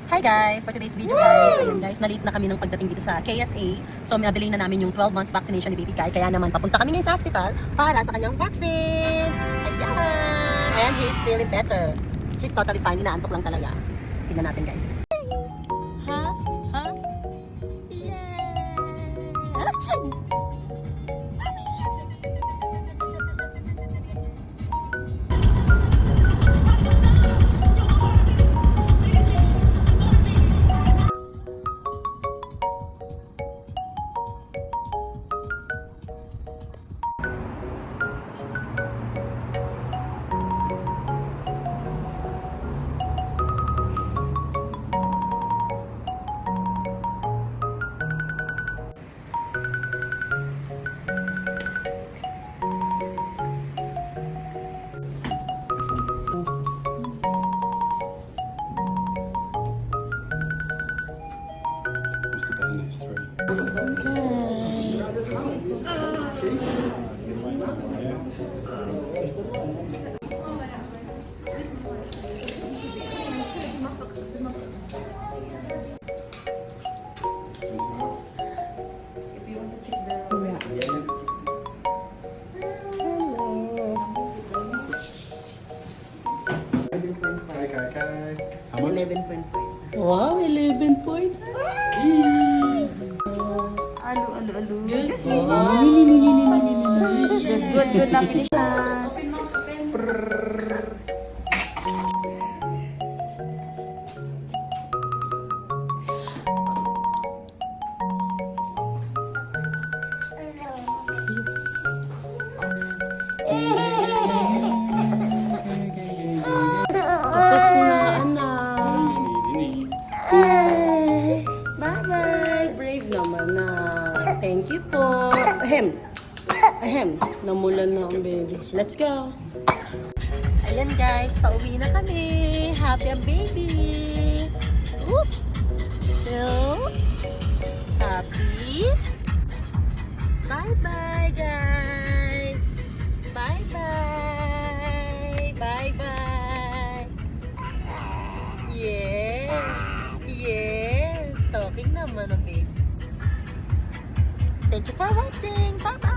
Hi guys! For today's video guys, ayun guys, na-late na kami ng pagdating dito sa KSA. So, na-delay na namin yung 12 months vaccination ni Baby Kai. Kaya naman, papunta kami ngayon sa hospital para sa kanyang vaccine! Ayan! And he's feeling better. He's totally fine. Inaantok lang talaga. Tingnan natin guys. Ha? Ha? Yeah! Aching! Mr. Bane is 3. How much? 11.5. Wow, 11.5. Alu. Good. Just Wow. good na finish na. Tapos na, anak. Bye-bye. Brave naman na. Thank you po. Ahem. Namulan na ang baby. Let's go. Ayan guys, pauwi na kami. Happy ang baby. Whoop. So, happy. Bye-bye guys. Bye-bye. Bye-bye. Yes. Talking naman ang baby. Thank you for watching. Bye-bye.